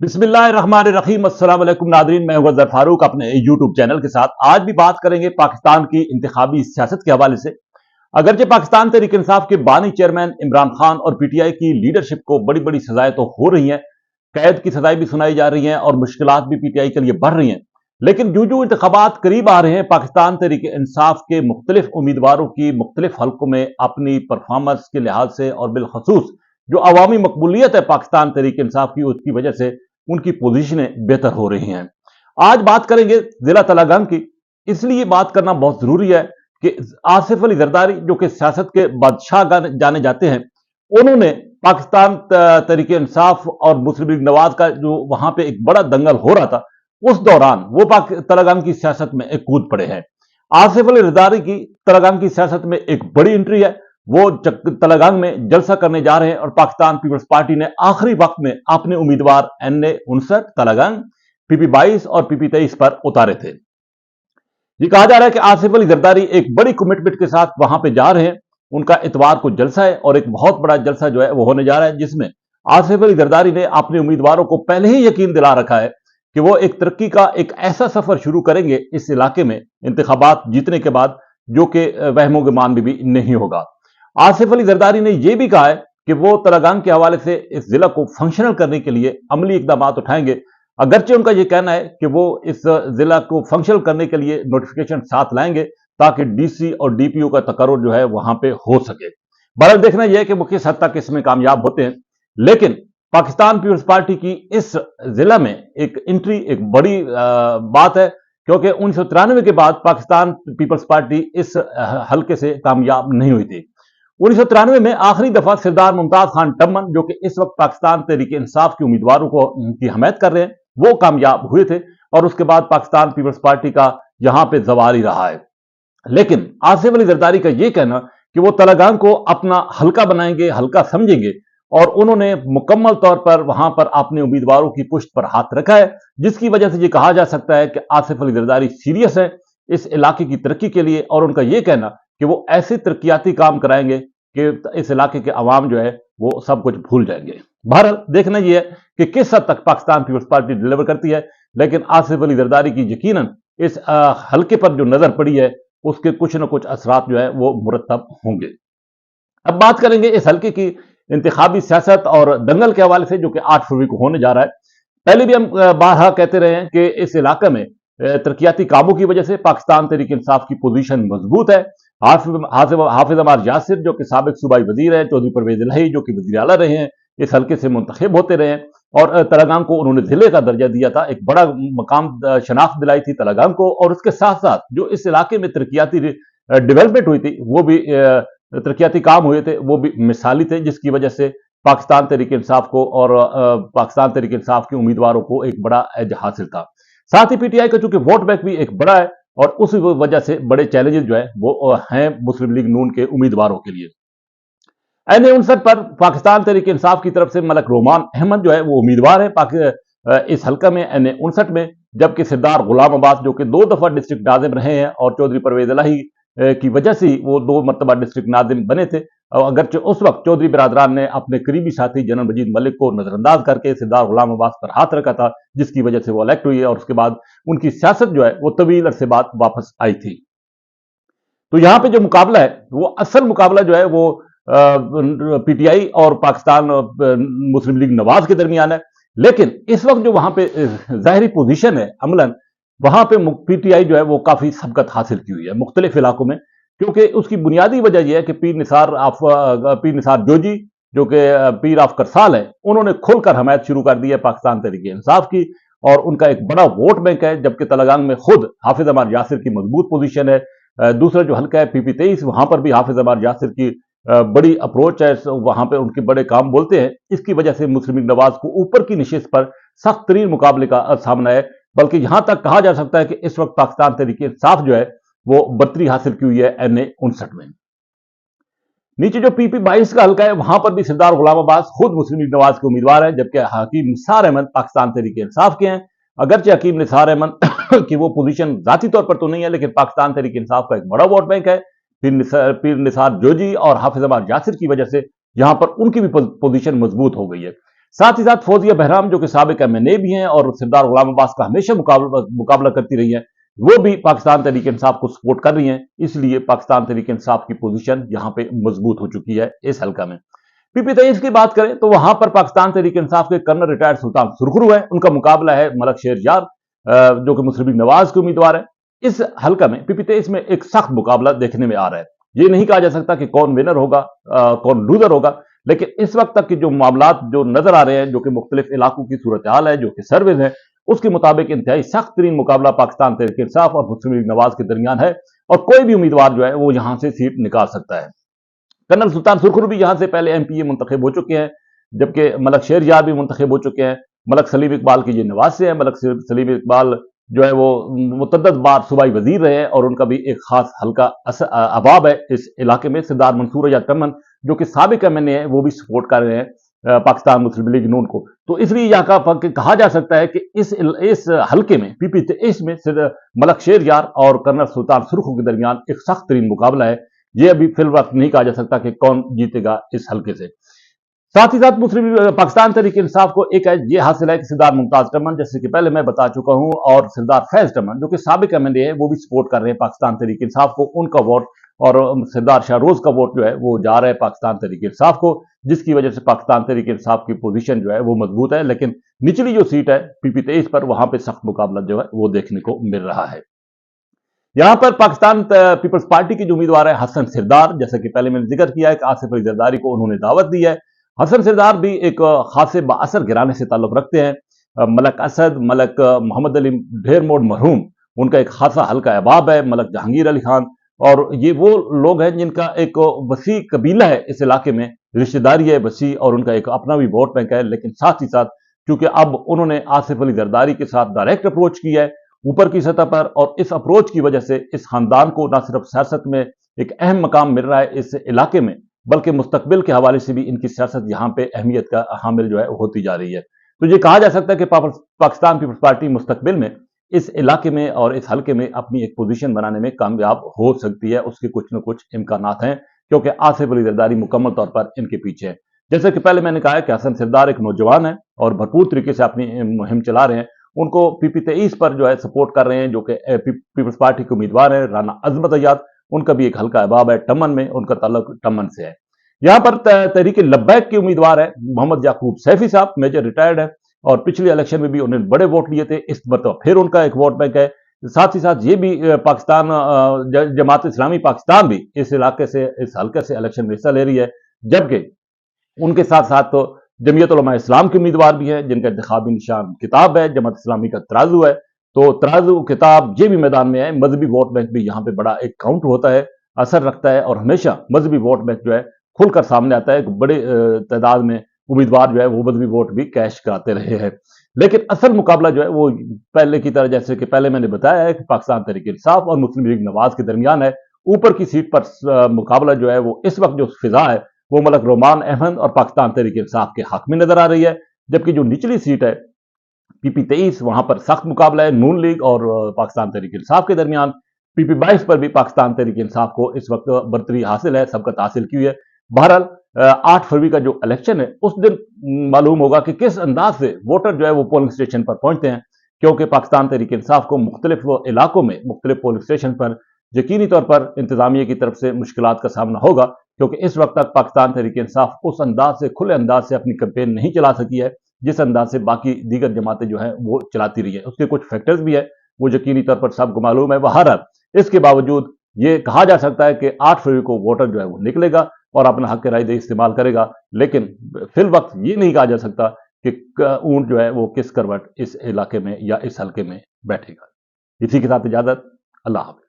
बिस्मिल्लाहिर्रहमानिर्रहीम। अस्सलाम वालेकुम नादरीन, मैं हूं अजहर फारूक अपने यूट्यूब चैनल के साथ। आज भी बात करेंगे पाकिस्तान की इंतखाबी सियासत के हवाले से। अगरचे पाकिस्तान तहरीक इंसाफ के बानी चेयरमैन इमरान खान और पीटीआई की लीडरशिप को बड़ी बड़ी सजाएं तो हो रही हैं, कैद की सजाएं भी सुनाई जा रही हैं और मुश्किलात भी पीटीआई के लिए बढ़ रही हैं, लेकिन जो जो इंतखाबात करीब आ रहे हैं, पाकिस्तान तहरीक इंसाफ के मुख्तलिफ उम्मीदवारों की मुख्तलिफ हल्कों में अपनी परफॉर्मेंस के लिहाज से और बिलखसूस जो अवामी मकबूलियत है पाकिस्तान तहरीक इंसाफ की, उसकी वजह से उनकी पोजीशनें बेहतर हो रही हैं। आज बात करेंगे जिला तलागंग की। इसलिए बात करना बहुत जरूरी है कि आसिफ अली जरदारी, जो कि सियासत के बादशाह जाने जाते हैं, उन्होंने पाकिस्तान तहरीक इंसाफ और मुस्लिम लीग नवाज का जो वहां पे एक बड़ा दंगल हो रहा था, उस दौरान वो तलागंग की सियासत में एक कूद पड़े हैं। आसिफ अली जरदारी की तलागंग की सियासत में एक बड़ी एंट्री है। वो तलागंग में जलसा करने जा रहे हैं और पाकिस्तान पीपल्स पार्टी ने आखिरी वक्त में अपने उम्मीदवार NA 59 तलागंग, PP 22 और PP 23 पर उतारे थे। ये कहा जा रहा है कि आसिफ अली जरदारी एक बड़ी कमिटमेंट के साथ वहां पे जा रहे हैं। उनका इतवार को जलसा है और एक बहुत बड़ा जलसा जो है वो होने जा रहा है, जिसमें आसिफ अली जरदारी ने अपने उम्मीदवारों को पहले ही यकीन दिला रखा है कि वो एक तरक्की का एक ऐसा सफर शुरू करेंगे इस इलाके में इंतखाबात जीतने के बाद, जो कि वहमो गुमान भी नहीं होगा। आसिफ अली जरदारी ने यह भी कहा है कि वो तलागंग के हवाले से इस जिला को फंक्शनल करने के लिए अमली इकदाम उठाएंगे। अगरचे उनका यह कहना है कि वो इस जिला को फंक्शनल करने के लिए नोटिफिकेशन साथ लाएंगे ताकि डीसी और डीपीओ का तकर्रुर जो है वहां पे हो सके। बहरहाल देखना यह है कि वो किस हद तक इसमें कामयाब होते हैं, लेकिन पाकिस्तान पीपल्स पार्टी की इस जिला में एक एंट्री एक बड़ी बात है, क्योंकि 1993 के बाद पाकिस्तान पीपल्स पार्टी इस हल्के से कामयाब नहीं हुई थी। 1993 में आखिरी दफा सरदार मुमताज खान टम्मन, जो कि इस वक्त पाकिस्तान तहरीक इंसाफ के उम्मीदवारों को की हमायत कर रहे हैं, वो कामयाब हुए थे और उसके बाद पाकिस्तान पीपल्स पार्टी का यहां पे जवाल ही रहा है। लेकिन आसिफ अली जरदारी का यह कहना कि वो तलागंग को अपना हल्का बनाएंगे, हल्का समझेंगे, और उन्होंने मुकम्मल तौर पर वहां पर अपने उम्मीदवारों की पुश्त पर हाथ रखा है, जिसकी वजह से यह कहा जा सकता है कि आसिफ अली जरदारी सीरियस है इस इलाके की तरक्की के लिए, और उनका यह कहना कि वो ऐसे तरक्याती काम कराएंगे कि इस इलाके के अवाम जो है वो सब कुछ भूल जाएंगे। बहरहाल देखना यह है कि किस हद तक पाकिस्तान पीपल्स पार्टी डिलीवर करती है, लेकिन आसिफ अली जरदारी की यकीनन इस हल्के पर जो नजर पड़ी है उसके कुछ न कुछ असरात जो है वो मुरतब होंगे। अब बात करेंगे इस हल्के की इंतखाबी सियासत और दंगल के हवाले से, जो कि 8 फरवरी को होने जा रहा है। पहले भी हम बारहा कहते रहे हैं कि इस इलाके में तरक्याती कामों की वजह से पाकिस्तान तहरीक इंसाफ की पोजीशन मजबूत है। हाफिज अमार यासिर, जो कि साबिक सूबाई वजीर है, चौधरी परवेज इलाही, जो कि वजीर आला रहे हैं, इस हल्के से मुंतखब होते रहे हैं और तलागंग को उन्होंने जिले का दर्जा दिया था, एक बड़ा मकाम शनाख्त दिलाई थी तलागंग को। और उसके साथ साथ जो इस इलाके में तरक्याती डेवलपमेंट हुई थी, वो भी तरक्याती काम हुए थे, वो भी मिसाली थे, जिसकी वजह से पाकिस्तान तहरीक इंसाफ को और पाकिस्तान तहरीक इंसाफ के उम्मीदवारों को एक बड़ा एज हासिल था। साथ ही पीटीआई का चूंकि वोट बैंक भी एक बड़ा है और उस वजह से बड़े चैलेंजेस जो है वो हैं मुस्लिम लीग नून के उम्मीदवारों के लिए। NA 59 पर पाकिस्तान तहरीक इंसाफ की तरफ से मलक रोमान अहमद जो है वो उम्मीदवार है इस हल्का में NA 59 में, जबकि सरदार गुलाम अब्बास, जो कि 2 दफा डिस्ट्रिक्ट नाजिम रहे हैं और चौधरी परवेज इलाही की वजह से वो 2 मरतबा डिस्ट्रिक्ट नाजिम बने थे, अगरचे उस वक्त चौधरी बिरादरान ने अपने करीबी साथी जनरल मजीद मलिक को नजरअंदाज करके सरदार गुलाम अब्बास पर हाथ रखा था, जिसकी वजह से वो इलेक्ट हुई है और उसके बाद उनकी सियासत जो है वो तवील अरसे बाद वापस आई थी। तो यहां पे जो मुकाबला है वो असल मुकाबला जो है वो पीटीआई और पाकिस्तान मुस्लिम लीग नवाज के दरमियान है। लेकिन इस वक्त जो वहां पे जाहिरी पोजीशन है अमलन, वहां पे पीटीआई जो है वो काफी सबकत हासिल की हुई है मुख्तलिफ इलाकों में, क्योंकि उसकी बुनियादी वजह यह है कि पीर निसार जोजी, जो कि पीर ऑफ करसाल है, उन्होंने खुलकर हमायत शुरू कर दी है पाकिस्तान तहरीक इंसाफ की और उनका एक बड़ा वोट बैंक है। जबकि तलागंग में खुद हाफिज अमार यासिर की मजबूत पोजीशन है। दूसरा जो हल्का है PP 23, वहां पर भी हाफिज अमार यासिर की बड़ी अप्रोच है, वहां पे उनके बड़े काम बोलते हैं। इसकी वजह से मुस्लिम लीग नवाज को ऊपर की निशिस्त पर सख्त तरीन मुकाबले का सामना है, बल्कि यहां तक कहा जा सकता है कि इस वक्त पाकिस्तान तहरीक इंसाफ जो है वो बर्तरी हासिल की हुई है NA 59 में। नीचे जो PP 22 का हल्का है, वहां पर भी सरदार गुलाम अब्बास खुद मुस्लिम लीग नवाज के उम्मीदवार है, जबकि हकीम निसार अहमद पाकिस्तान तहरीक इंसाफ के हैं। अगरचे हकीम निसार अहमद की वो पोजीशन जाती तौर पर तो नहीं है, लेकिन पाकिस्तान तहरीक इंसाफ का एक बड़ा वोट बैंक है। पीर निसार जोजी और हाफिज अमार यासिर की वजह से यहां पर उनकी भी पोजीशन मजबूत हो गई है। साथ ही साथ फौजिया बहराम जो कि साबिक MNA भी हैं और सरदार गुलाम अब्बास का हमेशा मुकाबला करती रही हैं, वो भी पाकिस्तान तहरीक इंसाफ को सपोर्ट कर रही हैं। इसलिए पाकिस्तान तहरीक इंसाफ की पोजीशन यहां पे मजबूत हो चुकी है इस हल्का में। PP 23 की बात करें तो वहां पर पाकिस्तान तहरीक इंसाफ के कर्नल रिटायर्ड सुल्तान सुरखरू है, उनका मुकाबला है मलक शेर यार जो कि मुस्लिम लीग नवाज के उम्मीदवार है। इस हल्का में PP 23 में एक सख्त मुकाबला देखने में आ रहा है। ये नहीं कहा जा सकता कि कौन विनर होगा कौन लूजर होगा, लेकिन इस वक्त तक के जो मामलात जो नजर आ रहे हैं, जो कि मुख्तलिफ इलाकों की सूरत हाल है, जो कि सर्वेज है, उसके मुताबिक इंतहाई सख्त तरीन मुकाबला पाकिस्तान तहरीक इंसाफ और मुस्लिम लीग नवाज के दरमियान है और कोई भी उम्मीदवार जो है वो यहां से सीट निकाल सकता है। कर्नल सुल्तान सुरखरू भी यहां से पहले MPA मुंतखब हो चुके हैं, जबकि मलक शेर यार भी मुंतखब हो चुके हैं। मलक सलीम इकबाल की ये नवाज से है। मलक सलीम इकबाल जो है वो मुतद्दद बार सूबाई वजीर रहे हैं और उनका भी एक खास हल्का अबाब है इस इलाके में। सरदार मंसूर या टमन जो कि साबिक MNA है, वो भी सपोर्ट कर रहे हैं पाकिस्तान मुस्लिम लीग नून को। तो इसलिए यहाँ का कहा जा सकता है कि इस हल्के में PP 23 में मलक शेर यार और कर्नल सुल्तान सुरखरू के दरमियान एक सख्त तरीन मुकाबला है। ये अभी फिल वक्त नहीं कहा जा सकता कि कौन जीतेगा इस हल्के से। साथ ही साथ पाकिस्तान तहरीक इंसाफ को एक ये हासिल है कि सरदार मुमताज टमन, जैसे कि पहले मैं बता चुका हूं, और सरदार फैज टमन जो कि साबिक MNA है, वो भी सपोर्ट कर रहे हैं पाकिस्तान तहरीक इंसाफ को। उनका वोट और सरदार शाहरोज का वोट जो है वो जा रहा है पाकिस्तान तहरीक इंसाफ को, जिसकी वजह से पाकिस्तान तहरीक इंसाफ की पोजीशन जो है वो मजबूत है। लेकिन निचली जो सीट है PP 23 पर, वहां पर सख्त मुकाबला जो है वो देखने को मिल रहा है। यहां पर पाकिस्तान पीपल्स पार्टी के जो उम्मीदवार है हसन सिरदार, जैसे कि पहले मैंने जिक्र किया है कि आसिफ अली जरदारी को उन्होंने दावत दी है। हसन सिरदार भी एक खासे बाअसर घराने से ताल्लुक रखते हैं। मलक असद, मलक मोहम्मद अली ढेर मोड़ मरहूम, उनका एक खासा हल्का अहबाब है। मलक जहांगीर अली खान, और ये वो लोग हैं जिनका एक वसी कबीला है इस इलाके में, रिश्तेदारी है वसी, और उनका एक अपना भी वोट बैंक है। लेकिन साथ ही साथ क्योंकि अब उन्होंने आसिफ अली जरदारी के साथ डायरेक्ट अप्रोच की है ऊपर की सतह पर, और इस अप्रोच की वजह से इस खानदान को न सिर्फ सियासत में एक अहम मकाम मिल रहा है इस इलाके में, बल्कि मुस्तकबिल के हवाले से भी इनकी सियासत यहाँ पे अहमियत का हामिल जो है होती जा रही है। तो ये कहा जा सकता है कि पाकिस्तान पीपल्स पार्टी मुस्तकबिल में इस इलाके में और इस हल्के में अपनी एक पोजीशन बनाने में कामयाब हो सकती है। उसके कुछ न कुछ इम्कानात हैं, क्योंकि आसिफ अली जरदारी मुकम्मल तौर पर इनके पीछे है। जैसे कि पहले मैंने कहा है कि हसन सिरदार एक नौजवान है और भरपूर तरीके से अपनी मुहिम चला रहे हैं। उनको PP 23 पर जो है सपोर्ट कर रहे हैं, जो कि पीपल्स पार्टी के उम्मीदवार है राना अजमत अयाद। उनका भी एक हल्का अहबाब है टमन में, उनका ताल्लुक टमन से है। यहां पर तहरीक लब्बैक के उम्मीदवार है मोहम्मद याकूब सैफी साहब, मेजर रिटायर्ड है, और पिछले इलेक्शन में भी उन्होंने बड़े वोट लिए थे। इस मरतबा फिर उनका एक वोट बैंक है। साथ ही साथ ये भी पाकिस्तान जमात इस्लामी पाकिस्तान भी इस इलाके से, इस हल्के से इलेक्शन में हिस्सा ले रही है। जबकि उनके साथ साथ तो जमीयत उलमा इस्लाम के उम्मीदवार भी हैं, जिनका इंतखाबी निशान किताब है, जमात इस्लामी का तराजू है। तो तराजू किताब ये भी मैदान में है। मजहबी वोट बैंक भी यहाँ पे बड़ा एक काउंट होता है, असर रखता है, और हमेशा मजहबी वोट बैंक जो है खुलकर सामने आता है। एक बड़े तादाद में उम्मीदवार जो है वो मजहबी वोट भी कैश कराते रहे हैं। लेकिन असल मुकाबला जो है वो पहले की तरह, जैसे कि पहले मैंने बताया है कि पाकिस्तान तहरीक इंसाफ और मुस्लिम लीग नवाज के दरमियान है। ऊपर की सीट पर मुकाबला जो है वो इस वक्त जो फिजा है वो मलक रोमान अहमद और पाकिस्तान तहरीक इंसाफ के हक में नजर आ रही है। जबकि जो निचली सीट है PP 23, वहां पर सख्त मुकाबला है नून लीग और पाकिस्तान तहरीक इंसाफ के दरमियान। PP 22 पर भी पाकिस्तान तहरीक इंसाफ को इस वक्त बरतरी हासिल है, सबकत हासिल की है। बहरहाल 8 फरवरी का जो इलेक्शन है उस दिन मालूम होगा कि किस अंदाज से वोटर जो है वो पोलिंग स्टेशन पर पहुंचते हैं, क्योंकि पाकिस्तान तहरीक इंसाफ को मुख्तलिफ इलाकों में मुख्तलिफ पोलिंग स्टेशन पर यकीनी तौर पर इंतजामिया की तरफ से मुश्किलात का सामना होगा, क्योंकि इस वक्त तक पाकिस्तान तहरीक इंसाफ उस अंदाज से, खुले अंदाज से अपनी कैंपेन नहीं चला सकी है जिस अंदाज से बाकी दीगर जमातें जो है वो चलाती रही है। उसके कुछ फैक्टर्स भी है, वो यकीनी तौर पर सबको मालूम है। बहरहाल इसके बावजूद ये कहा जा सकता है कि 8 फरवरी को वोटर जो है वो निकलेगा और अपना हक राय दे इस्तेमाल करेगा। लेकिन फिल वक्त ये नहीं कहा जा सकता कि ऊंट जो है वो किस करवट इस इलाके में या इस हल्के में बैठेगा। इसी के साथ इजाजत, अल्लाह हाफ़िज़।